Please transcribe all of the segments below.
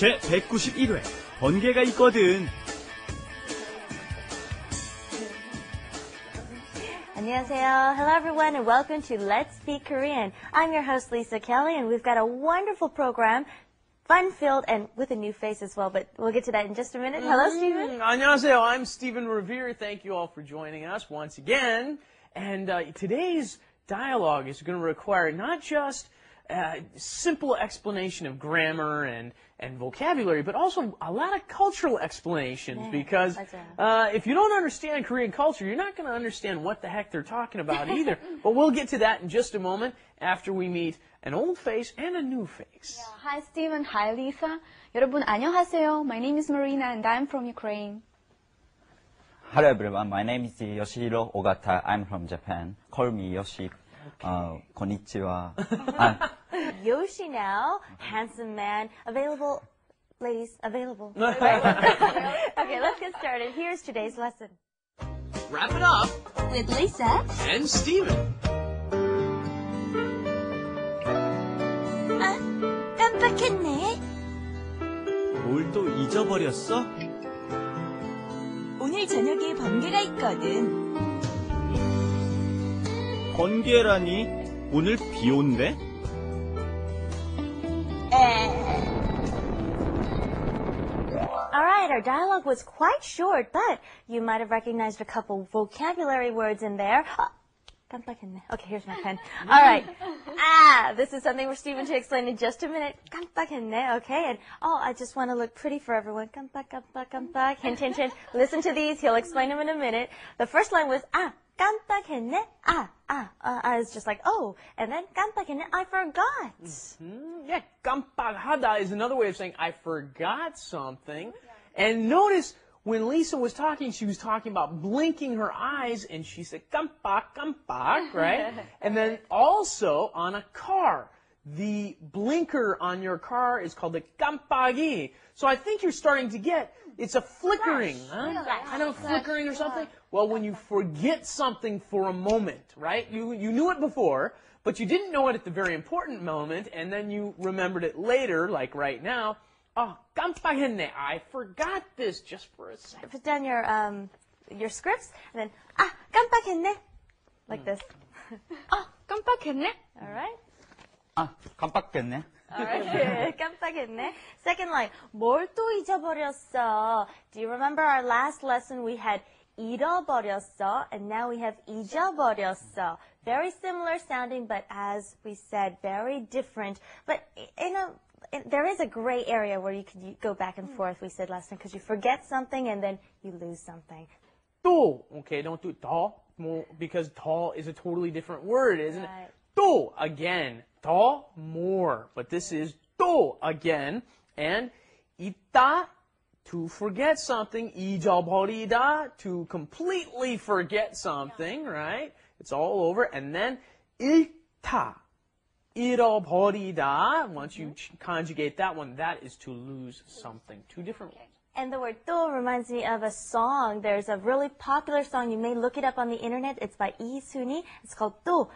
제 191회 번개가 있거든. 안녕하세요. Hello everyone and welcome to Let's Speak Korean. I'm your host Lisa Kelly and we've got a wonderful program, fun-filled and with a new face as well, but we'll get to that in just a minute. Hello, Stephen. 안녕하세요. I'm Stephen Revere. Thank you all for joining us once again. And today's dialogue is going to require not just simple explanation of grammar and vocabulary, but also a lot of cultural explanations, because if you don't understand Korean culture, you're not going to understand what the heck they're talking about either. But we'll get to that in just a moment after we meet an old face and a new face. Yeah. Hi, Stephen. Hi, Lisa. 여러분 안녕하세요. My name is Marina and I'm from Ukraine. Hello everyone, my name is Yoshihiro Ogata. I'm from Japan. Call me Yoshi. Konnichiwa. Yoshi now, handsome man, available, ladies, available. Okay, let's get started. Here's today's lesson. Wrap it up With Lisa and Stephen. 깜빡했네. 뭘 또 잊어버렸어? 오늘 저녁에 번개가 있거든. 번개라니? 오늘 비 온대? Alright, our dialogue was quite short, but you might have recognized a couple vocabulary words in there. 깜빡했네. Okay, here's my pen. Alright. This is something for Stephen to explain in just a minute. 깜빡했네. Okay, and I just want to look pretty for everyone. 깜빡. Hint, hint, hint. Listen to these. He'll explain them in a minute. The first line was 깜빡했네. It's just like, oh. And then 깜빡했네. I forgot. Yeah, 깜빡하다 is another way of saying I forgot something. And notice when Lisa was talking, she was talking about blinking her eyes, and she said 깜빡, right? And then also on a car, the blinker on your car is called the 깜빡이. So I think you're starting to get, it's a flickering, kind of a flickering or something. Well, when you forget something for a moment, right? You knew it before, but you didn't know it at the very important moment, and then you remembered it later, like right now. Oh, 깜빡했네. I forgot this just for a second. Put down your scripts, and then 깜빡했네. Like this. 깜빡했네. Alright? 깜빡했네. Alright. 깜빡했네. Second line. 뭘 또 잊어버렸어? Do you remember our last lesson we had 잃어버렸어, and now we have 잊어버렸어. Very similar sounding, but as we said, very different. But there is a gray area where you could go back and forth, we said last time, because you forget something and then you lose something. 또, okay, don't do 더, because 더 is a totally different word, isn't it? 또, again, 더, more. But this is 또, again. And 있다, to forget something. 잊어버리다, to completely forget something, right? It's all over. And then 잃다. 잃어버리다, once you conjugate that one, that is to lose something. Two different ones. And the word 또 reminds me of a song. There's a really popular song. You may look it up on the internet. It's by 이순희. It's called 또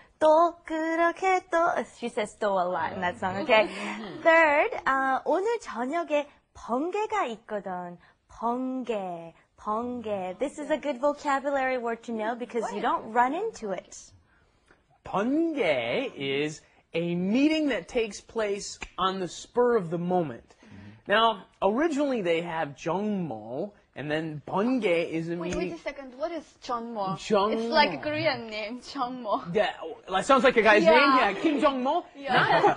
그렇게 또. She says 또 a lot in that song, okay? Third, 오늘 저녁에 번개가 있거든. 번개. This is a good vocabulary word to know because you don't run into it. 번개 is a meeting that takes place on the spur of the moment. Now, originally they have 정모, and then 번개 is a meeting. Wait a second. What is 정모? 정모. It's like a Korean name, 정모. Yeah, that sounds like a guy's name. Yeah, Kim Jong-mo. Yeah.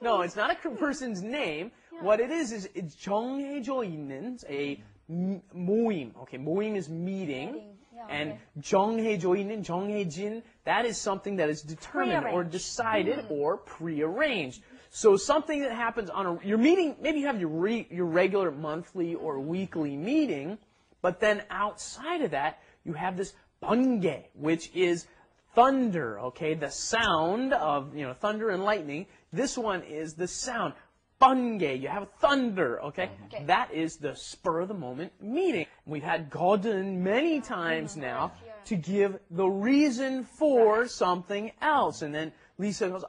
No, it's not a person's name. Yeah. What it is it's 정해져 있는 a 모임. Okay, 모임 is meeting. And 정해져 있는, 정해진, that is something that is determined or decided or prearranged. So something that happens on your meeting, maybe you have your regular monthly or weekly meeting, but then outside of that, you have this 번개, which is thunder, okay? The sound of, thunder and lightning. This one is the sound. 번개, you have thunder, okay? That is the spur of the moment meeting. We've had 거든 many times now to give the reason for something else. And then Lisa goes,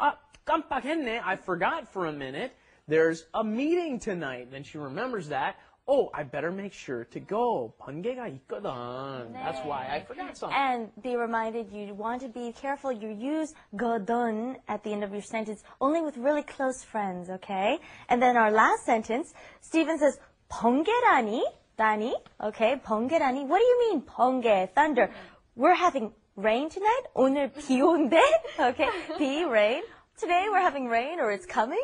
깜빡했네, I forgot for a minute. there's a meeting tonight. Then she remembers that. Oh, I better make sure to go. 번개가 있거든. That's why I forgot something. And be reminded, you want to be careful. You use 거든 at the end of your sentence only with really close friends, okay? And then our last sentence, Stephen says, 번개라니? Dani? Okay, 번개라니? What do you mean, 번개, thunder? We're having rain tonight? 오늘 비 온대? Okay, 비, rain. Today we're having rain or it's coming?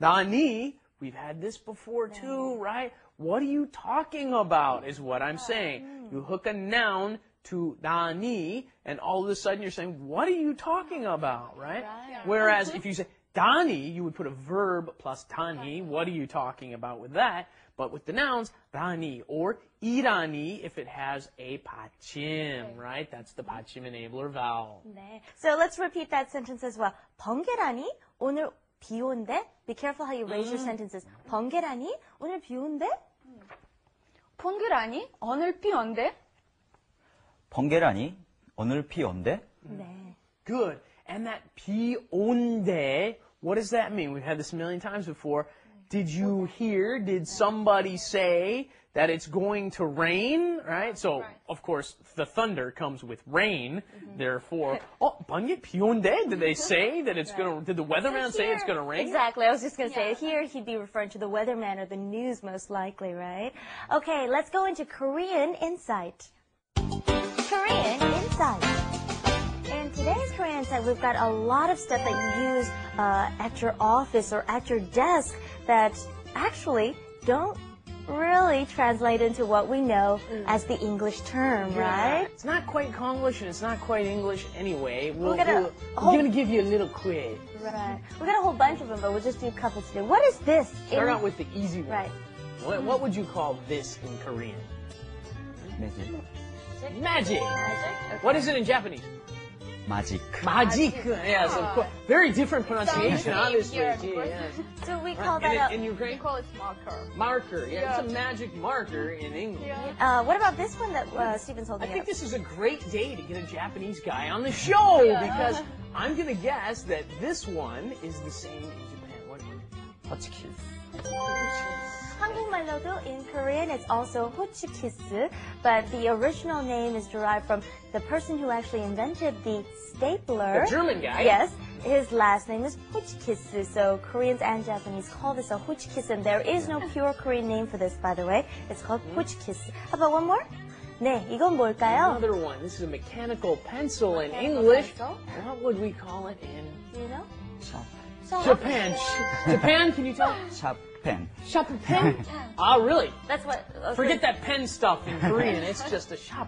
나니? We've had this before too, right? What are you talking about is what I'm saying. You hook a noun to 나니, and all of a sudden you're saying, what are you talking about, right? Whereas if you say 다니, you would put a verb plus 다니. What are you talking about with that? But with the nouns, 라니 or 이라니 if it has a 받침, right? That's the 받침 enabler vowel. 네. So let's repeat that sentence as well. 번개라니? 오늘 비 온대? Be careful how you raise your sentences. 번개라니? 오늘 비 온대? 번개라니? 오늘 비 온대? 번개라니? 오늘 비 온대? 네. Good. And that 비 온대, what does that mean? We've had this a million times before. Did you hear, did somebody say that it's going to rain, right? So, of course, the thunder comes with rain, therefore, oh, 번개 비 온대? Did they say that it's going to, did the weatherman say it's going to rain? Exactly. I was just going to say, here he'd be referring to the weatherman or the news most likely, right? Okay, let's go into Korean Insight. Korean Insight. In today's Korean Insight, we've got a lot of stuff that you use at your office or at your desk that actually don't really translate into what we know as the English term, right? It's not quite Konglish and it's not quite English anyway. We're I'm going to give you a little quiz. Right. We've got a whole bunch of them, but we'll just do a couple today. What is this? Start out with the easy one. Right. What would you call this in Korean? Magic. Magic. What is it in Japanese? Magic. Magic. Yes, of course. Very different pronunciation, obviously. Yes. So we call that In Ukraine? We call it marker. Marker. Yeah, it's a magic marker in English. what about this one that Stephen's I holding think up? this is a great day to get a Japanese guy on the show because I'm going to guess that this one is the same in Japan. What do you think? 터치키스. 한국말로도 in Korean it's also 호치키스, but the original name is derived from the person who actually invented the stapler. The German guy? Yes. His last name is 호치키스, so Koreans and Japanese call this a 호치키스, and there is no pure Korean name for this, by the way. It's called 호치키스. How about one more? 네, 이건 뭘까요? Another one. This is a mechanical pencil in English. pencil? What would we call it in Do you know? Japan? Japan, can you tell? 샵펜. Shop pen? Ah, really? That's what. Forget that pen stuff in Korean. It's just a shop.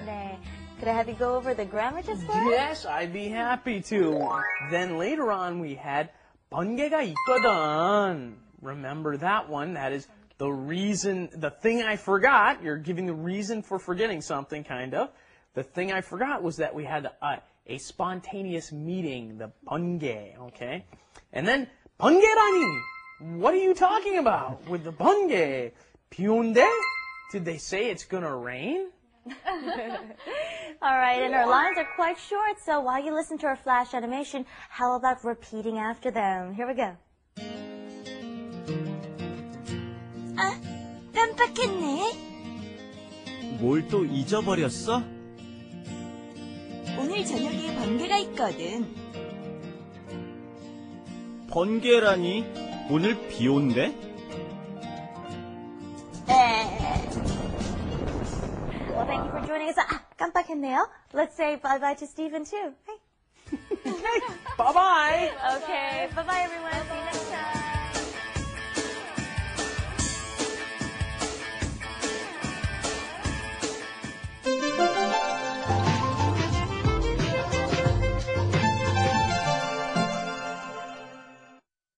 네. Could I have you go over the grammar just for us? Yes, I'd be happy to. Then later on we had 번개가 있거든. Remember that one? That is the reason, the thing I forgot. You're giving the reason for forgetting something, kind of. The thing I forgot was that we had a spontaneous meeting, the 번개, okay? And then 번개라니. What are you talking about with the 번개? 비 온대? Did they say it's gonna rain? All right, and our lines are quite short, so while you listen to our flash animation, how about repeating after them? Here we go. 아, 깜빡했네. 뭘 또 잊어버렸어? 오늘 저녁에 번개가 있거든. 번개라니? 오늘 비 온대? Well, thank you for joining us. 아, 깜빡했네요. Let's say bye-bye to Stephen, too. Hey. Bye-bye! Okay, bye-bye, everyone. See you next